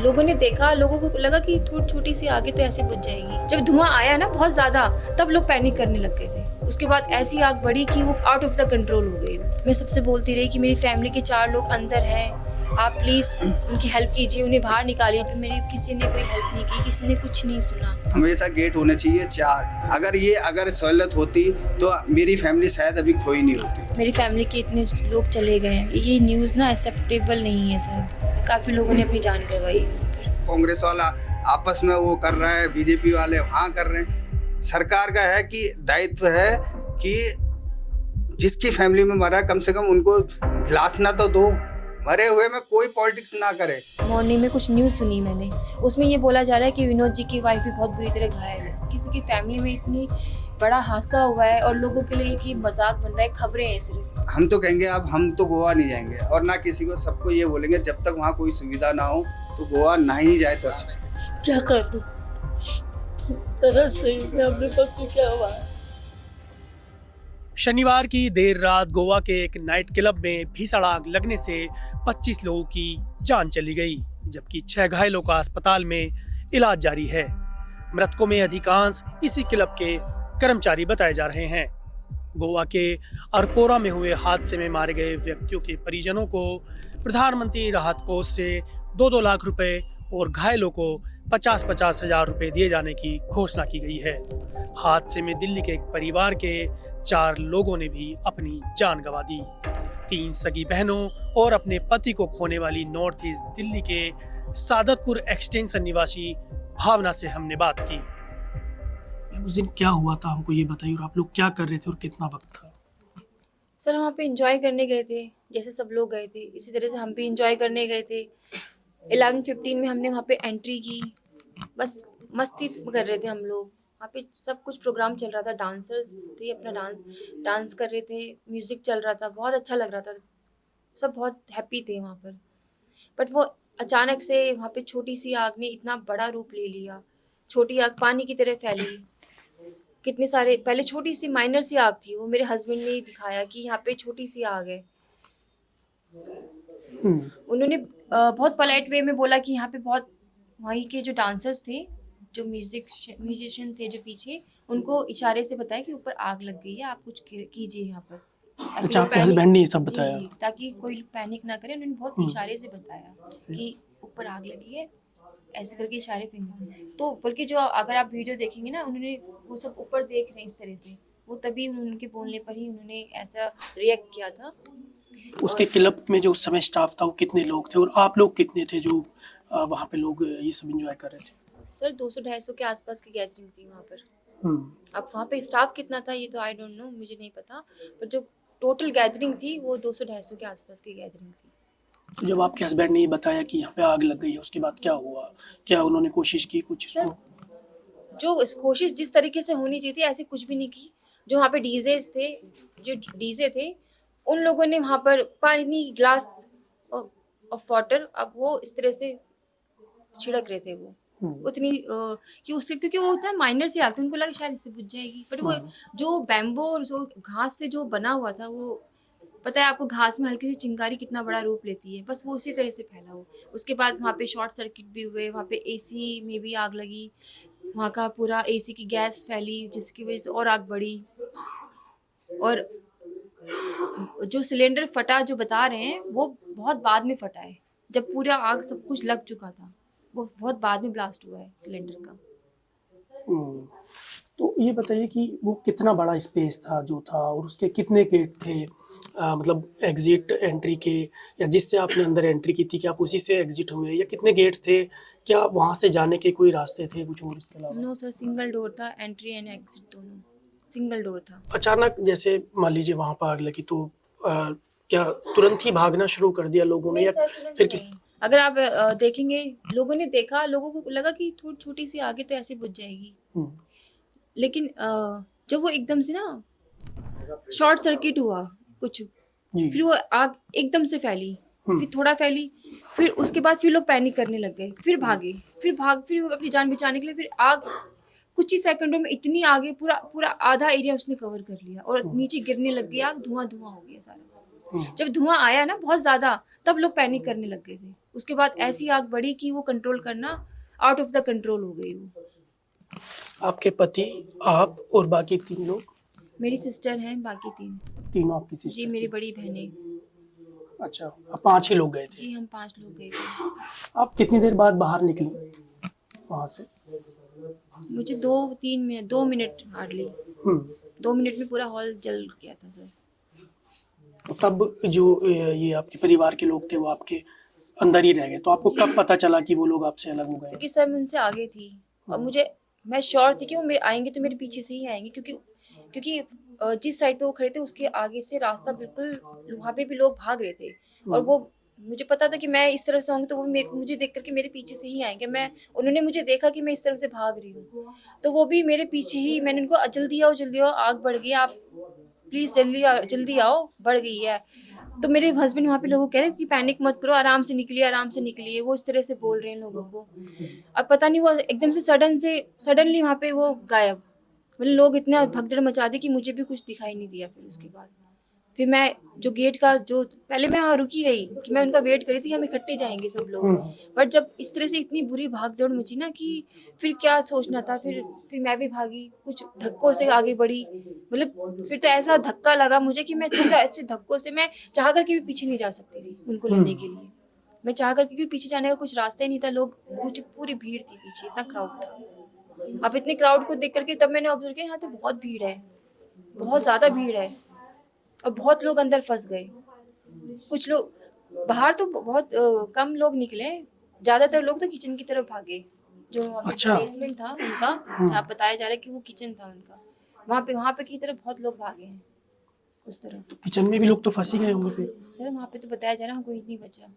लोगों ने देखा, लोगों को लगा कि थोड़ी छोटी सी आग है तो ऐसे बुझ जाएगी। जब धुआं आया ना बहुत ज्यादा, तब लोग पैनिक करने लग गए थे। उसके बाद ऐसी आग बढ़ी कि वो आउट ऑफ द कंट्रोल हो गई। मैं सबसे बोलती रही कि मेरी फैमिली के 4 लोग अंदर हैं, आप प्लीज उनकी हेल्प कीजिए, उन्हें बाहर निकालिए। फिर मेरी किसी ने कोई हेल्प नहीं की, किसी ने कुछ नहीं सुना। हमेशा गेट होने चाहिए 4। अगर सहूलत होती तो मेरी फैमिली शायद अभी खोई नहीं होती। मेरी फैमिली के इतने लोग चले गए हैं, ये न्यूज़ ना एक्सेप्टेबल नहीं है सर। काफ़ी लोगों ने अपनी जान गंवाई है वहाँ पर। कांग्रेस वाला आपस में वो कर रहा है, बीजेपी वाले वहाँ कर रहे हैं। सरकार का है कि दायित्व है कि जिसकी फैमिली में मरा कम से कम उनको लाश ना तो दो, मरे हुए में कोई पॉलिटिक्स ना करे। मॉर्निंग में कुछ न्यूज़ सुनी मैंने, उसमें ये बोला जा रहा है कि विनोद जी की वाइफ भी बहुत बुरी तरह घायल है। किसी की फैमिली में इतनी बड़ा हादसा हुआ है और लोगों के लिए कि मजाक बन रहा है, खबरें हैं सिर्फ। हम तो कहेंगे अब हम तो गोवा नहीं जाएंगे और ना किसी को, सबको ये बोलेंगे जब तक वहाँ कोई सुविधा ना हो तो गोवा ना ही जाए तो अच्छा। क्या कर दूं, तरस रही हूं मैं अपने बच्चे क्या हुआ है। शनिवार की देर रात गोवा के एक नाइट क्लब में भीषण आग लगने से 25 लोगों की जान चली गई, जबकि 6 घायलों का अस्पताल में इलाज जारी है। मृतकों में अधिकांश इसी क्लब के कर्मचारी बताए जा रहे हैं। गोवा के अरपोरा में हुए हादसे में मारे गए व्यक्तियों के परिजनों को प्रधानमंत्री राहत कोष से 2-2 लाख रुपए और घायलों को 50-50 हजार रुपए दिए जाने की घोषणा की गई है। हादसे में दिल्ली के एक परिवार के 4 लोगों ने भी अपनी जान गंवा दी। 3 सगी बहनों और अपने पति को खोने वाली नॉर्थ ईस्ट दिल्ली के सादतपुर एक्सटेंशन निवासी भावना से हमने बात की। उस दिन क्या हुआ था हमको ये बताइए, और आप लोग क्या कर रहे थे और कितना वक्त था? सर वहाँ पे एंजॉय करने गए थे, जैसे सब लोग गए थे इसी तरह से हम भी एंजॉय करने गए थे। 11:15 में हमने वहाँ पे एंट्री की, बस मस्ती कर रहे थे हम लोग। वहाँ पे सब कुछ प्रोग्राम चल रहा था, डांसर्स थे, अपना डांस कर रहे थे, म्यूज़िक चल रहा था, बहुत अच्छा लग रहा था, सब बहुत हैप्पी थे वहाँ पर। बट वो अचानक से वहाँ पे छोटी सी आग ने इतना बड़ा रूप ले लिया। छोटी आग पानी की तरह फैली। कितने सारे, पहले छोटी सी माइनर सी आग थी, वो मेरे हस्बैंड ने दिखाया कि यहाँ पे छोटी सी आग है। उन्होंने बहुत पोलाइट वे में बोला कि यहाँ पे बहुत, वहीं के जो डांसर्स थे, जो म्यूजिशियन थे जो पीछे, उनको इशारे से बताया कि ऊपर आग लग गई है, आप कुछ कीजिए यहाँ पर। अच्छा, आपके हस्बैंड ने सब बताया? जी, ताकि कोई पैनिक ना करे। उन्होंने बहुत इशारे से बताया कि ऊपर आग लगी है, ऐसे करके इशारे फिंगर। तो बल्कि जो अगर आप वीडियो देखेंगे ना, उन्होंने वो सब ऊपर देख रहे हैं इस तरह से, वो तभी उनके बोलने पर ही उन्होंने ऐसा रिएक्ट किया था। उसके क्लब में जो उस समय स्टाफ था वो कितने लोग थे, और आप लोग कितने थे जो वहाँ पे लोग ये सब एंजॉय कर रहे थे? सर 200-250 के आसपास की गैदरिंग थी वहाँ पर। अब वहाँ पे स्टाफ कितना था ये तो आई डोंट नो, मुझे नहीं पता, पर जो टोटल गैदरिंग थी वो 200-250 के आसपास की गैदरिंग थी। तो जब आपके हस्बैंड ने ये बताया कि यहाँ पे आग लग गई है, उसके बाद क्या हुआ? क्या उन्होंने कोशिश की कुछ इसको? जो कोशिश जिस तरीके से होनी चाहिए थी ऐसी कुछ भी नहीं की। जो वहाँ पे जो डीजे थे, उन लोगों ने वहाँ पर पानी ग्लास ऑफ वाटर, अब वो इस तरह से छिड़क रहे थे वो उतनी कि उससे, क्योंकि वो होता है माइनर से आग थी, उनको लगा शायद इससे बुझ जाएगी। बट वो जो बैम्बो और जो घास से जो बना हुआ था, वो पता है आपको, घास में हल्की सी चिंगारी कितना बड़ा रूप लेती है, बस वो उसी तरह से फैला हो। उसके बाद वहाँ पे शॉर्ट सर्किट भी हुए, वहाँ पे एसी में भी आग लगी, वहाँ का पूरा एसी की गैस फैली, जिसकी वजह से और आग बढ़ी। और जो सिलेंडर फटा जो बता रहे हैं, वो बहुत बाद में फटा है, जब पूरा आग सब कुछ लग चुका था, वो बहुत बाद में ब्लास्ट हुआ है सिलेंडर का। तो ये बताइए कि वो कितना बड़ा स्पेस था जो था, और उसके कितने गेट थे, मतलब एग्जिट एंट्री के, या जिससे आपने अंदर एंट्री की थी कि आप उसी से एग्जिट हुए, या कितने गेट थे? क्या वहाँ से जाने के कोई रास्ते थे कुछ और इसके अलावा? नो सर, सिंगल डोर था, एंट्री एंड एग्जिट दोनों सिंगल डोर था। अचानक जैसे मान लीजिए वहाँ पर आग लगी तो क्या तुरंत ही भागना शुरू कर दिया लोगों ने, या फिर किस? अगर आप देखेंगे, लोगों ने देखा, लोगों को लगा कि थोड़ी छोटी सी आग है तो ऐसे बुझ जाएगी। लेकिन जब वो एकदम से ना शॉर्ट सर्किट हुआ कुछ, फिर वो आग एकदम से फैली, फिर थोड़ा फैली, फिर उसके बाद फिर लोग पैनिक करने लग गए, फिर भागे, फिर अपनी जान बचाने के लिए, फिर आग कुछ ही सेकंडों में इतनी आगे पूरा आधा एरिया उसने कवर कर लिया और नीचे गिरने लग गई आग, धुआं हो गया सारा। जब धुआं आया ना बहुत ज्यादा, तब लोग पैनिक करने लग गए थे। उसके बाद ऐसी आग बढ़ी कि वो कंट्रोल करना आउट ऑफ द कंट्रोल हो गई वो। आपके पति, आप और बाकी 3 लोग? मेरी सिस्टर हैं, बाकी 3। तीनों आपकी जी सिस्टर? मेरी बड़ी बहनें। अच्छा, आप 5 ही लोग गए थे। जी हम 5 लोग गए थे। आप कितनी देर बाद बाहर निकली वहाँ से? मुझे 2-3 मिनट, 2 मिनट हार्डली, 2 मिनट में पूरा हॉल जल गया था सर। तो तब जो ये आपके परिवार के लोग थे वो आपके अंदर ही रह गए, तो आपको कब पता चला कि वो लोग आपसे अलग हो गए? क्योंकि सर मैं उनसे आगे थी और मैं श्योर थी कि वो आएंगे तो मेरे पीछे से ही आएंगे, क्योंकि जिस साइड पे वो खड़े थे उसके आगे से रास्ता बिल्कुल, वहाँ पे भी लोग भाग रहे थे और वो मुझे पता था कि मैं इस तरफ से आऊँगी तो वो मुझे देख करके मेरे पीछे से ही आएंगे। उन्होंने मुझे देखा कि मैं इस तरफ से भाग रही हूँ तो वो भी मेरे पीछे ही, मैंने उनको जल्दी आओ आग बढ़ गई, आप प्लीज़ जल्दी आओ, बढ़ गई है। तो मेरे हस्बैंड वहाँ पे लोगों को कह रहे हैं कि पैनिक मत करो, आराम से निकलिए, वो इस तरह से बोल रहे हैं लोगों को। अब पता नहीं वो एकदम से सडनली वहाँ पे वो गायब, मतलब लोग इतना भगदड़ मचा दी कि मुझे भी कुछ दिखाई नहीं दिया। फिर मैं जो गेट का जो पहले मैं वहाँ रुकी रही कि मैं उनका वेट करी थी, हम इकट्ठे जाएंगे सब लोग, बट जब इस तरह से इतनी बुरी भागदौड़ मची ना कि फिर क्या सोचना था। फिर मैं भी भागी, कुछ धक्कों से आगे बढ़ी, मतलब फिर तो ऐसा धक्का लगा मुझे कि मैं ऐसे धक्कों से मैं चाह करके भी पीछे नहीं जा सकती थी उनको लेने के लिए। मैं चाह करके भी पीछे जाने का कुछ रास्ता ही नहीं था, लोग पूरी भीड़ थी पीछे, इतना क्राउड था। अब इतने क्राउड को देख करके तब मैंने ऑब्जर्व किया यहाँ तो बहुत भीड़ है, बहुत ज़्यादा भीड़ है और बहुत लोग अंदर फंस गए। कुछ लोग बाहर तो बहुत कम लोग निकले, ज़्यादातर लोग तो किचन की तरफ भागे। जो अच्छा। बेसमेंट था उनका, जहाँ बताया जा रहा है कि वो किचन था उनका, वहाँ पे की तरफ बहुत लोग भागे हैं उस तरफ। किचन में भी लोग तो फंस ही गए होंगे फिर? सर वहाँ पे तो बताया जा रहा है कोई नहीं बचा,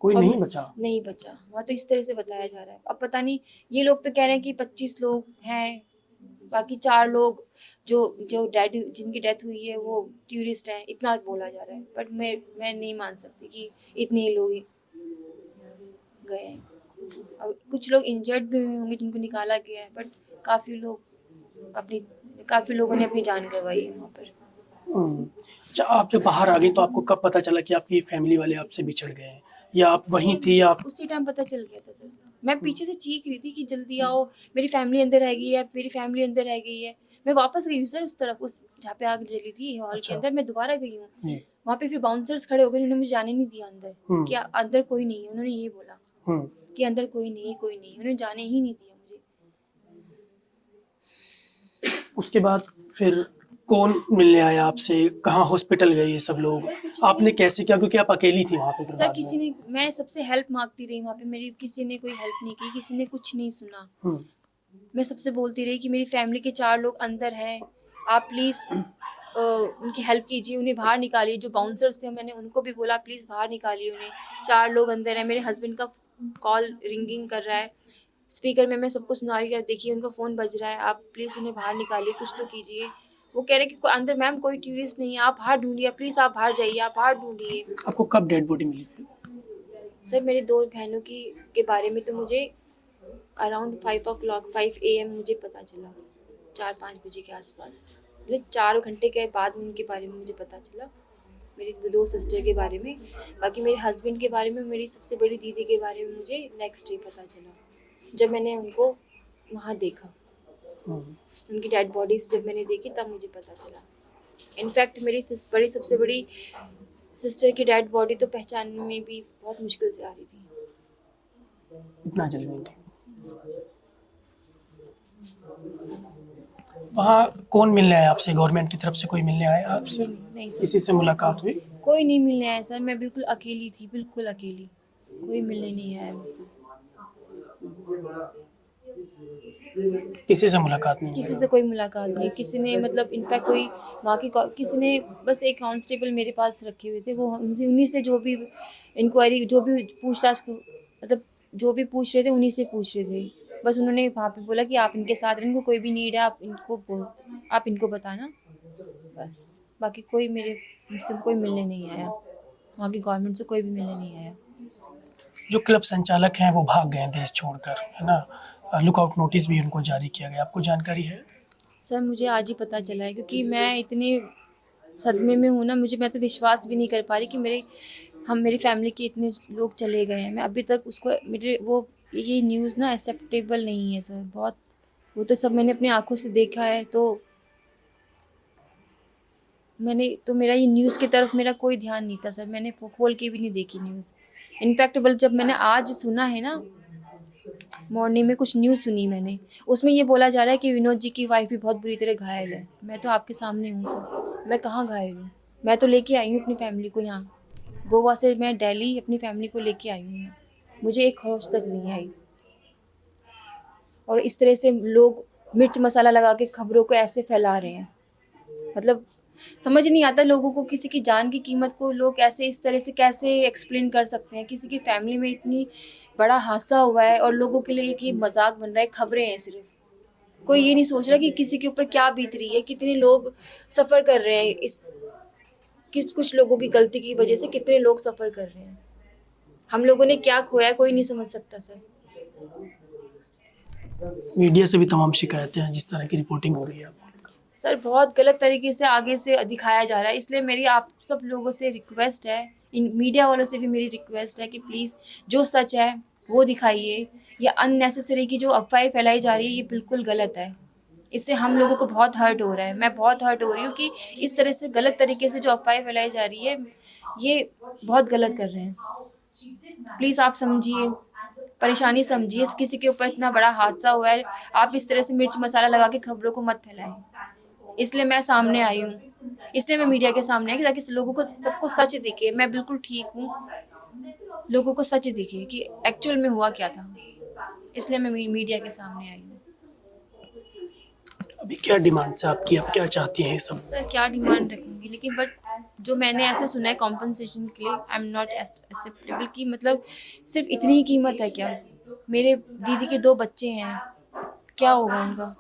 कोई नहीं बचा? नहीं बचा वहाँ तो इस तरह से बताया जा रहा है। अब पता नहीं, ये लोग तो कह रहे हैं कि 25 लोग हैं, बाकी 4 लोग जो डैड जिनकी डेथ हुई है वो टूरिस्ट हैं, इतना बोला जा रहा है। बट मैं नहीं मान सकती कि इतने ही लोग गए हैं। अब कुछ लोग इंजर्ड भी हुए होंगे जिनको निकाला गया है, बट काफ़ी लोगों ने अपनी जान गंवाई है वहाँ पर। अच्छा, आप जब बाहर आ गए तो आपको कब पता चला कि आपकी फैमिली वाले आपसे बिछड़ गए हैं, या आप वहीं थी या आप? उसी टाइम पता चल गया था सर। मैं पीछे से चीख रही थी कि जल्दी आओ, मेरी फैमिली अंदर रह गई है, मेरी फैमिली अंदर रह गई है। मैं वापस गई हूँ सर उस तरफ, उस जहाँ पे आग जली थी हॉल के अंदर, मैं दोबारा गई हूँ वहाँ पे। फिर बाउंसर्स खड़े हो गए, उन्होंने मुझे जाने नहीं दिया अंदर, कि अंदर कोई नहीं है, उन्होंने ये बोला कि अंदर कोई नहीं, उन्होंने जाने ही नहीं दिया मुझे। उसके बाद फिर कौन मिलने आया आपसे, कहाँ हॉस्पिटल गए ये सब लोग, आपने कैसे किया, क्योंकि आप अकेली थी वहाँ पे? सर किसी ने, मैं सबसे हेल्प मांगती रही वहाँ पे, मेरी किसी ने कोई हेल्प नहीं की, किसी ने कुछ नहीं सुना। मैं सबसे बोलती रही कि मेरी फैमिली के 4 लोग अंदर हैं, आप प्लीज़ उनकी हेल्प कीजिए, उन्हें बाहर निकालिए। जो बाउंसर्स थे मैंने उनको भी बोला प्लीज़ बाहर निकालिए उन्हें, 4 लोग अंदर हैं। मेरे हस्बैंड का कॉल रिंगिंग कर रहा है स्पीकर में, मैं सबको सुना रही हूँ, देखिए उनका फ़ोन बज रहा है, आप प्लीज़ उन्हें बाहर निकालिए, कुछ तो कीजिए। वो कह रहे कि अंदर मैम कोई टूरिस्ट नहीं है, आप बाहर ढूंढिए, प्लीज़ आप बाहर जाइए, आप बाहर ढूंढिए। आपको कब डेड बॉडी मिली फिर? सर मेरी 2 बहनों के बारे में तो मुझे अराउंड 5 AM मुझे पता चला, 4-5 बजे के आसपास, मतलब 4 घंटे के बाद उनके बारे में मुझे पता चला, मेरी 2 सिस्टर के बारे में। बाकी मेरे हस्बैंड के बारे में, मेरी सबसे बड़ी दीदी के बारे में मुझे नेक्स्ट डे पता चला, जब मैंने उनको वहाँ देखा। उनकी डेड बॉडीज जब मैंने देखी तब मुझे पता चला। इनफैक्ट मेरी सबसे बड़ी सिस्टर की डेड बॉडी तो पहचानने में भी बहुत मुश्किल से आ रही थी, इतना जल गई थी। वहाँ कौन मिलने आया आपसे, गवर्नमेंट की तरफ से कोई मिलने आया आपसे? नहीं सर, किसी से मुलाकात हुई? कोई नहीं मिलने आया सर, मैं बिल्कुल अकेली थी, बिल्कुल अकेली, कोई मिलने नहीं आया मुझसे। किसी से मुलाकात नहीं? किसी से कोई मुलाकात नहीं, किसी ने मतलब इनफैक्ट कोई वहाँ की किसी ने, बस एक कांस्टेबल मेरे पास रखे हुए थे, वो उन्हीं से जो भी इंक्वायरी, जो भी पूछताछ, मतलब जो भी पूछ रहे थे उन्हीं से पूछ रहे थे। बस उन्होंने वहाँ पे बोला कि आप इनके साथ रहें, इनको कोई भी नीड है आप इनको बताना, बस। बाकी कोई मुझसे कोई मिलने नहीं आया, वहाँ की गवर्नमेंट से कोई भी मिलने नहीं आया। जो क्लब संचालक हैं वो भाग गए देश छोड़कर, है ना, लुकआउट नोटिस भी उनको जारी किया गया, आपको जानकारी है? सर मुझे आज ही पता चला है, क्योंकि मैं इतने सदमे में हूँ ना, मैं तो विश्वास भी नहीं कर पा रही कि हम मेरी फैमिली के इतने लोग चले गए हैं, मैं अभी तक उसको मेरे वो ये न्यूज़ ना एक्सेप्टेबल नहीं है सर। बहुत वो तो सब मैंने अपनी आंखों से देखा है, तो मेरा ये न्यूज़ की तरफ मेरा कोई ध्यान नहीं था सर। मैंने खोल के भी नहीं देखी न्यूज़। इनफैक्ट बल जब मैंने आज सुना है ना, मॉर्निंग में कुछ न्यूज़ सुनी मैंने, उसमें ये बोला जा रहा है कि विनोद जी की वाइफ भी बहुत बुरी तरह घायल है। मैं तो आपके सामने हूँ सर, मैं कहाँ घायल हूँ? मैं तो लेके आई हूँ अपनी फैमिली को यहाँ, गोवा से मैं दिल्ली अपनी फैमिली को लेके आई हूँ यहाँ। मुझे एक खरोच तक नहीं आई। और इस तरह से लोग मिर्च मसाला लगा के खबरों को ऐसे फैला रहे हैं, मतलब समझ नहीं आता लोगों को। किसी की जान की कीमत को लोग ऐसे इस तरह से कैसे एक्सप्लेन कर सकते हैं? किसी की फैमिली में इतनी बड़ा हादसा हुआ है और लोगों के लिए कि मजाक बन रहा है, खबरें हैं सिर्फ। कोई ये नहीं सोच रहा कि किसी के ऊपर क्या बीत रही है, कितने लोग सफ़र कर रहे हैं इस कि कुछ लोगों की गलती की वजह से कितने लोग सफ़र कर रहे हैं। हम लोगों ने क्या खोया है कोई नहीं समझ सकता सर। मीडिया से भी तमाम शिकायतें हैं जिस तरह की रिपोर्टिंग हो रही है। सर बहुत गलत तरीके से आगे से दिखाया जा रहा है, इसलिए मेरी आप सब लोगों से रिक्वेस्ट है, इन मीडिया वालों से भी मेरी रिक्वेस्ट है कि प्लीज़ जो सच है वो दिखाइए। ये अननेसेसरी की जो अफवाहें फैलाई जा रही है ये बिल्कुल गलत है। इससे हम लोगों को बहुत हर्ट हो रहा है, मैं बहुत हर्ट हो रही हूँ कि इस तरह से गलत तरीके से जो अफवाहें फैलाई जा रही है ये बहुत गलत कर रहे हैं। प्लीज़ आप समझिए, परेशानी समझिए। किसी के ऊपर इतना बड़ा हादसा हुआ है, आप इस तरह से मिर्च मसाला लगा के खबरों को मत फैलाएं। इसलिए मैं सामने आई हूँ, इसलिए मैं मीडिया के सामने आई कि ताकि लोगों को सबको सच दिखे। मैं बिल्कुल ठीक हूँ, लोगों को सच दिखे कि एक्चुअल में हुआ क्या था, इसलिए मैं मीडिया के सामने आई हूँ। अभी क्या डिमांड है आपकी, आप क्या चाहती हैं सब? सर क्या डिमांड रखूँगी, लेकिन बट जो मैंने ऐसे सुना है कॉम्पनसेशन के लिए आई एम नॉट एक्सेप्टेबल की मतलब सिर्फ इतनी ही कीमत है क्या? मेरे दीदी के 2 बच्चे हैं, क्या होगा उनका?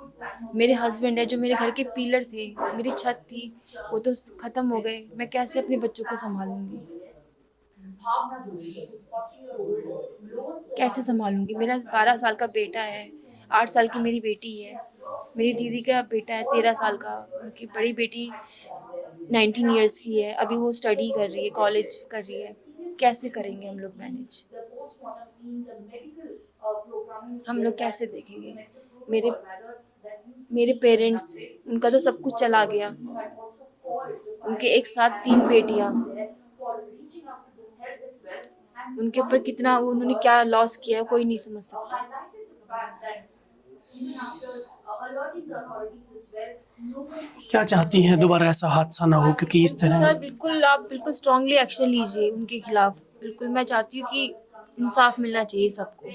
मेरे हस्बैंड है जो मेरे घर के पिलर थे, मेरी छत थी, वो तो ख़त्म हो गए। मैं कैसे अपने बच्चों को संभालूंगी, कैसे संभालूंगी? मेरा 12 साल का बेटा है, 8 साल की मेरी बेटी है, मेरी दीदी का बेटा है 13 साल का, उनकी बड़ी बेटी 19 ईयर्स की है, अभी वो स्टडी कर रही है, कॉलेज कर रही है। कैसे करेंगे हम लोग मैनेज? हम लोग कैसे देखेंगे? मेरे पेरेंट्स, उनका तो सब कुछ चला गया, उनके एक साथ 3 बेटियां, उनके ऊपर कितना उन्होंने क्या लॉस किया है कोई नहीं समझ सकता। क्या चाहती हैं दोबारा ऐसा हादसा ना हो, क्योंकि इस तरह सर बिल्कुल आप बिल्कुल स्ट्रांगली एक्शन लीजिए उनके खिलाफ। बिल्कुल मैं चाहती हूँ कि इंसाफ मिलना चाहिए सबको,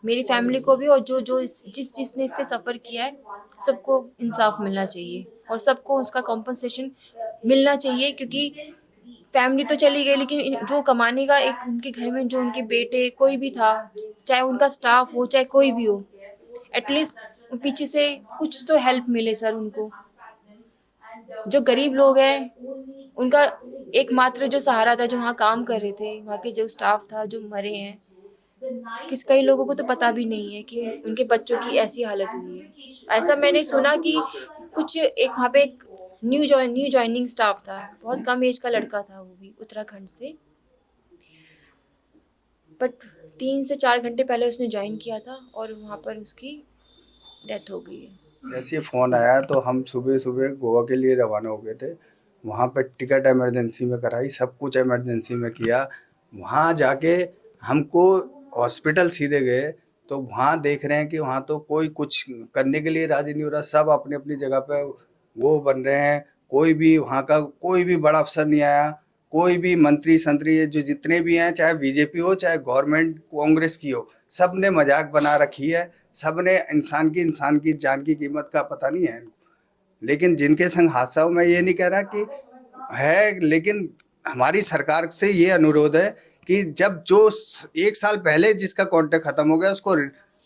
मेरी फैमिली को भी, और जिसने इससे सफ़र किया है सबको इंसाफ मिलना चाहिए और सबको उसका कॉम्पनसेशन मिलना चाहिए। क्योंकि फैमिली तो चली गई, लेकिन जो कमाने का एक उनके घर में जो उनके बेटे कोई भी था, चाहे उनका स्टाफ हो चाहे कोई भी हो, एटलीस्ट पीछे से कुछ तो हेल्प मिले सर उनको। जो गरीब लोग हैं उनका एकमात्र जो सहारा था, जो वहाँ काम कर रहे थे, वहाँ के जो स्टाफ था, जो मरे हैं, कई लोगों को तो पता भी नहीं है कि उनके बच्चों की ऐसी हालत हुई है। ऐसा मैंने सुना कि कुछ एक वहाँ पे एक न्यू ज्वाइनिंग स्टाफ था, बहुत कम एज का लड़का था, वो भी उत्तराखंड से, बट 3 से 4 घंटे पहले उसने ज्वाइन किया था और वहाँ पर उसकी डेथ हो गई है। जैसे ये फ़ोन आया तो हम सुबह सुबह गोवा के लिए रवाना हो गए थे। वहाँ पर टिकट इमरजेंसी में कराई, सब कुछ इमरजेंसी में किया। वहाँ जाके हमको हॉस्पिटल सीधे गए तो वहाँ देख रहे हैं कि वहाँ तो कोई कुछ करने के लिए राज़ी नहीं हो रहा, सब अपनी अपनी जगह पे वो बन रहे हैं। कोई भी वहाँ का कोई भी बड़ा अफसर नहीं आया, कोई भी मंत्री संतरी जो जितने भी हैं, चाहे बीजेपी हो चाहे गवर्नमेंट कांग्रेस की हो, सब ने मजाक बना रखी है। सब ने इंसान की जान की कीमत का पता नहीं है। लेकिन जिनके संग हादसा हो, मैं ये नहीं कह रहा कि है, लेकिन हमारी सरकार से ये अनुरोध है कि जब जो 1 साल पहले जिसका कॉन्ट्रैक्ट खत्म हो गया उसको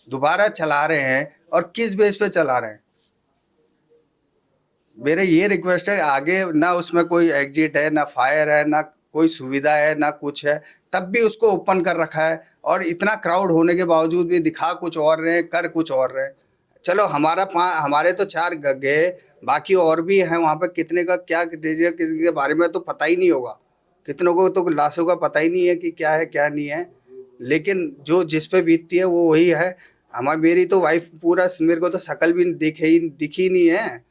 दोबारा चला रहे हैं और किस बेस पे चला रहे हैं। मेरा ये रिक्वेस्ट है, आगे ना उसमें कोई एग्जिट है, ना फायर है, ना कोई सुविधा है, ना कुछ है, तब भी उसको ओपन कर रखा है। और इतना क्राउड होने के बावजूद भी दिखा कुछ और रहे हैं, कर कुछ और रहे हैं। चलो हमारे तो 4 गए, बाकी और भी हैं वहाँ पे, कितने का क्या दीजिए किसी के बारे में तो पता ही नहीं होगा। कितनों को तो लाशों का पता ही नहीं है कि क्या है क्या नहीं है, लेकिन जो जिस पे बीतती है वो वही है। मेरी तो वाइफ पूरा, मेरे को तो शक्ल भी दिखी नहीं है,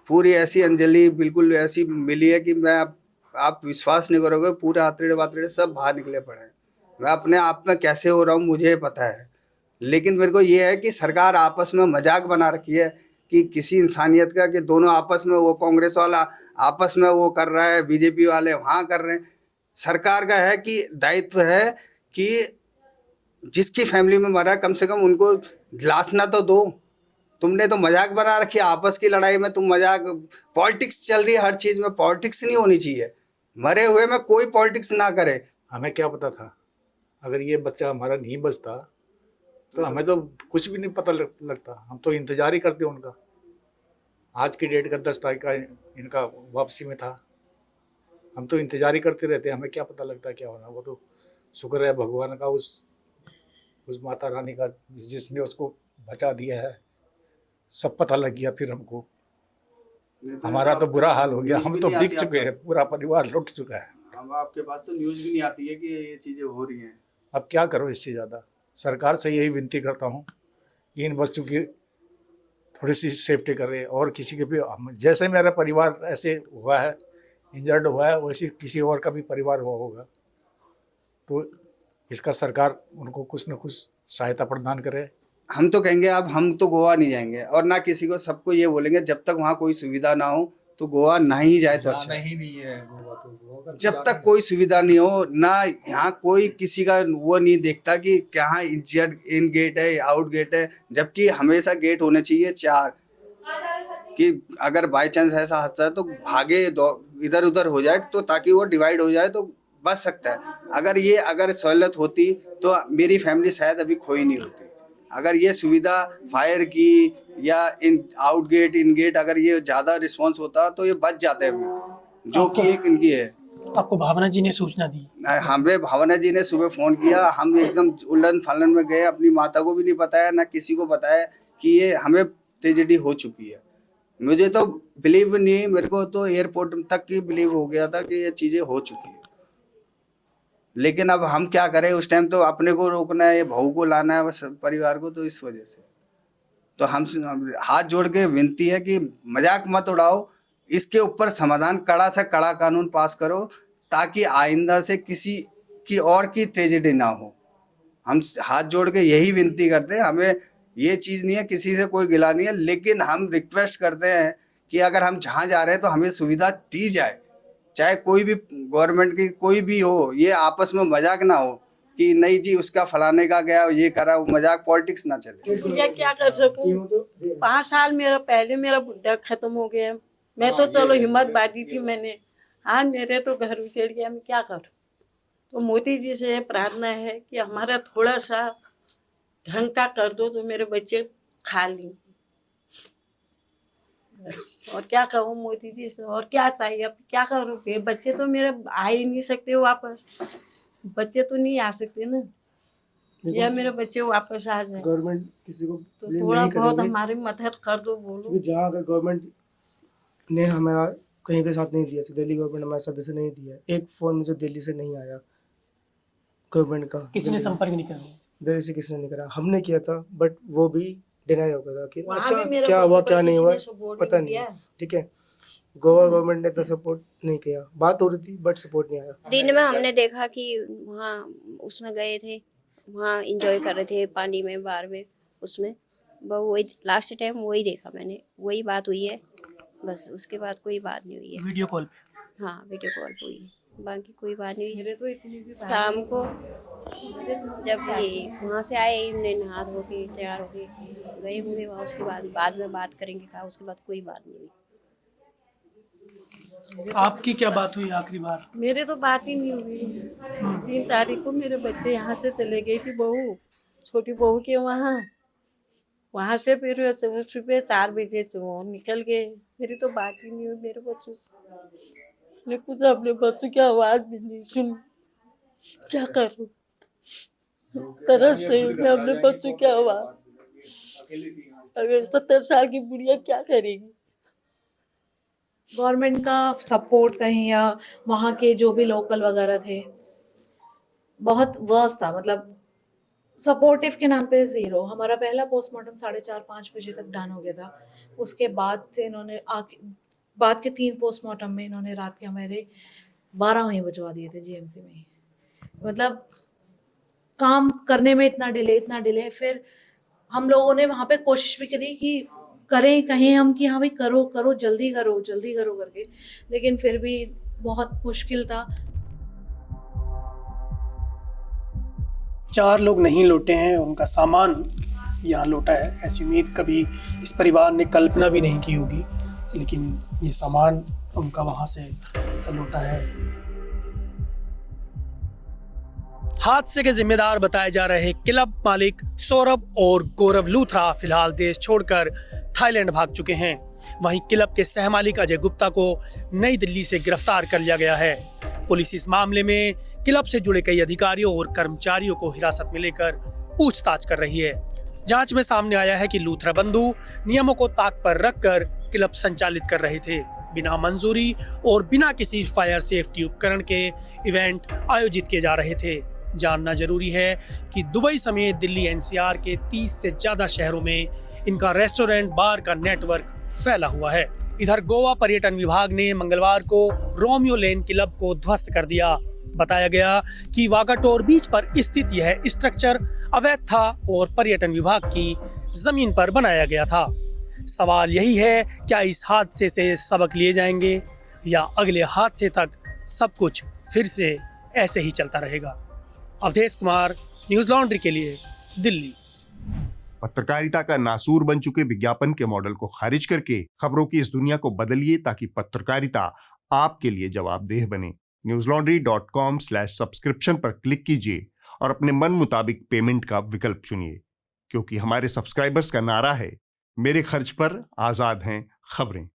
पूरी ऐसी अंजलि बिल्कुल ऐसी मिली है कि आप विश्वास नहीं करोगे, पूरे आतड़े वातड़े सब बाहर निकले पड़े हैं। मैं अपने आप में कैसे हो रहा हूँ मुझे पता है, लेकिन मेरे को ये है कि सरकार आपस में मजाक बना रखी है कि किसी इंसानियत का, कि दोनों आपस में, वो कांग्रेस वाला आपस में वो कर रहा है, बीजेपी वाले वहाँ कर रहे हैं। सरकार का है कि दायित्व है कि जिसकी फैमिली में मरा कम से कम उनको दिलासा तो दो। तुमने तो मजाक बना रखी है आपस की लड़ाई में, तुम मजाक, पॉलिटिक्स चल रही है हर चीज़ में, पॉलिटिक्स नहीं होनी चाहिए। मरे हुए में कोई पॉलिटिक्स ना करे। हमें क्या पता था, अगर ये बच्चा हमारा नहीं बचता तो हमें तो कुछ भी नहीं पता लगता। हम तो इंतजार ही करते उनका। आज की डेट का 10 तारीख का इनका वापसी में था, हम तो इंतजार ही करते रहते। हमें क्या पता लगता क्या होना। वो तो शुक्र है भगवान का, उस माता रानी का जिसने उसको बचा दिया है। सब पता लग गया फिर हमको। हमारा तो बुरा हाल हो गया, हम तो बिक चुके हैं, पूरा परिवार लुट चुका है। हम आपके पास तो न्यूज़ भी नहीं आती है कि ये चीज़ें हो रही हैं। अब क्या करो इससे ज़्यादा। सरकार से यही विनती करता हूँ कि इन बच्चों की थोड़ी सी सेफ्टी करे, और किसी के भी, जैसे मेरा परिवार ऐसे हुआ है, इंजर्ड हुआ है, वैसे किसी और का भी परिवार हुआ होगा, तो इसका सरकार उनको कुछ न कुछ सहायता प्रदान करे। हम तो कहेंगे अब हम तो गोवा नहीं जाएंगे, और ना किसी को, सबको ये बोलेंगे जब तक वहाँ कोई सुविधा ना हो तो गोवा ना ही जाए तो अच्छा। ही नहीं है गोवा, तो गोवा का जब तक कोई सुविधा नहीं हो ना, यहाँ कोई किसी का वो नहीं देखता कि कहाँ इन गेट है, आउट गेट है, जबकि हमेशा गेट होने चाहिए 4, कि अगर बाय चांस ऐसा हादसा है तो भागे इधर उधर हो जाए, तो ताकि वो डिवाइड हो जाए तो बच सकता है। अगर सहूलत होती तो मेरी फैमिली शायद अभी खोई नहीं होती। अगर ये सुविधा फायर की या in out gate in gate, अगर ये ज़्यादा रिस्पॉन्स होता तो ये बच जाते अभी, जो कि एक इनकी है। आपको भावना जी ने सूचना दी? हमें भावना जी ने सुबह फ़ोन किया, हम एकदम उलझन फालन में गए, अपनी माता को भी नहीं बताया, ना किसी को बताया कि ये हमें ट्रेजेडी हो चुकी है। मुझे तो बिलीव नहीं, मेरे को तो एयरपोर्ट तक की बिलीव हो गया था कि ये चीज़ें हो चुकी है। लेकिन अब हम क्या करें, उस टाइम तो अपने को रोकना है, बहू को लाना है बस परिवार को, तो इस वजह से तो हम हाथ जोड़ के विनती है कि मजाक मत उड़ाओ, इसके ऊपर समाधान, कड़ा से कड़ा कानून पास करो, ताकि आइंदा से किसी की और की ट्रेजेडी ना हो। हम हाथ जोड़ के यही विनती करते हैं। हमें ये चीज़ नहीं है, किसी से कोई गिला नहीं है, लेकिन हम रिक्वेस्ट करते हैं कि अगर हम जहाँ जा रहे हैं तो हमें सुविधा दी जाए, चाहे कोई भी गवर्नमेंट की कोई भी हो। ये आपस में मजाक ना हो कि नहीं जी उसका फलाने का गया, ये करा, वो मजाक, पॉलिटिक्स ना चले। भैया क्या कर सकूं, 5 साल पहले मेरा बुढ़ा खत्म हो गया। मैं तो चलो हिम्मत बांधी थी मैंने, हाँ मेरे तो घर उजड़ गया, मैं क्या करूं। तो मोदी जी से प्रार्थना है कि हमारा थोड़ा सा ढंग का कर दो तो मेरे बच्चे खा लें। और क्या कहूँ मोदी जी से, और क्या चाहिए, अब क्या करूँ। बच्चे तो मेरे आ ही नहीं सकते वापस, बच्चे तो नहीं आ सकते ना, या मेरे बच्चे वापस आ जाए। गवर्नमेंट किसी को तो थोड़ा बहुत हमारी मदद कर दो, बोलो। जहाँ अगर गवर्नमेंट ने हमारा कहीं पे साथ नहीं दिया, दिल्ली गवर्नमेंट हमारे साथ से नहीं दिया, एक फोन मुझे दिल्ली से नहीं आया गवर्नमेंट का, किसी ने संपर्क नहीं किया? दिल्ली से किसी ने नहीं करा, हमने किया था बट वो भी डिनाई हो गया था कि वहाँ अच्छा भी मेरे क्या बच्चे हुआ पर क्या नहीं किसी हुआ ने support पता नहीं नहीं किया। है। ठीक है, गोवा गवर्नमेंट ने इतना सपोर्ट नहीं किया, बात हो रही थी बट सपोर्ट नहीं आया। दिन में हमने देखा कि वहाँ उसमें गए थे, वहाँ एंजॉय कर रहे थे पानी में, बार में, उसमें वही लास्ट टाइम वही देखा मैंने, वही बात हुई है बस। उसके बाद कोई बात नहीं हुई है। वीडियो कॉल पे? हाँ वीडियो कॉल पे हुई है, बाकी कोई बात नहीं हुई। मेरे तो इतनी भी शाम को जब ये वहाँ से आए, इन्हें नहा धो के तैयार होके गए होंगे वहाँ, उसके बाद में बात करेंगे कहा, उसके बाद कोई बात नहीं हुई। आपकी क्या बात हुई आखिरी बार? मेरे तो बात ही नहीं हुई। 3 तारीख को मेरे बच्चे यहाँ से चले गई थी बहू, छोटी बहू के वहाँ से फिर सुबह 4 बजे वो निकल गए। मेरी तो बात ही नहीं हुई मेरे बच्चों से। मैं कुछ अपने बच्चों की आवाज़ भी नहीं सुनी, क्या करूँ। तरस रही हूँ मैं अपने बच्चों की आवाज़। अगर 70 साल की बुढ़िया क्या करेगी। गवर्नमेंट का सपोर्ट कहीं या वहाँ के जो भी लोकल वगैरह थे, बहुत वर्स था। मतलब सपोर्टिव के नाम पे ज़ीरो। हमारा पहला पोस्टमार्टम 4:30-5 बजे तक डन हो गया था। उसके बाद से इन्होंने बाद के 3 पोस्टमार्टम में इन्होंने रात के हमारे 12 वहीं बजवा दिए थे जीएमसी में ही। मतलब काम करने में इतना डिले। फिर हम लोगों ने वहाँ पे कोशिश भी करी कि करें, कहें हम कि हाँ भाई करो, जल्दी करो करके, लेकिन फिर भी बहुत मुश्किल था। 4 लोग नहीं लौटे हैं, उनका सामान यहाँ लौटा है। ऐसी उम्मीद कभी इस परिवार ने कल्पना भी नहीं की होगी, लेकिन ये सामान उनका वहाँ से लौटा है। हादसे के जिम्मेदार बताए जा रहे क्लब मालिक सौरभ और गौरव लूथरा फिलहाल देश छोड़कर थाईलैंड भाग चुके हैं। वहीं क्लब के सह मालिक अजय गुप्ता को नई दिल्ली से गिरफ्तार कर लिया गया है। पुलिस इस मामले में क्लब से जुड़े कई अधिकारियों और कर्मचारियों को हिरासत में लेकर पूछताछ कर रही है। जांच में सामने आया है कि लूथरा बंधु नियमों को ताक पर रखकर क्लब संचालित कर रहे थे। बिना मंजूरी और बिना किसी फायर सेफ्टी उपकरण के इवेंट आयोजित किए जा रहे थे। जानना जरूरी है कि दुबई समेत दिल्ली एनसीआर के 30 से ज्यादा शहरों में इनका रेस्टोरेंट बार का नेटवर्क फैला हुआ है। इधर गोवा पर्यटन विभाग ने मंगलवार को रोमियो लेन क्लब को ध्वस्त कर दिया। बताया गया कि वागाटोर बीच पर स्थित यह स्ट्रक्चर अवैध था और पर्यटन विभाग की जमीन पर बनाया गया था। सवाल यही है, क्या इस हादसे से सबक लिए जाएंगे या अगले हादसे तक सब कुछ फिर से ऐसे ही चलता रहेगा। अवधेश कुमार, न्यूज़ लॉन्ड्री के लिए, दिल्ली। पत्रकारिता का नासूर बन चुके विज्ञापन के मॉडल को खारिज करके खबरों की इस दुनिया को बदलिए ताकि पत्रकारिता आपके लिए जवाबदेह बने। newslaundry.com/subscription पर क्लिक कीजिए और अपने मन मुताबिक पेमेंट का विकल्प चुनिए, क्योंकि हमारे सब्सक्राइबर्स का नारा है, मेरे खर्च पर आजाद हैं खबरें।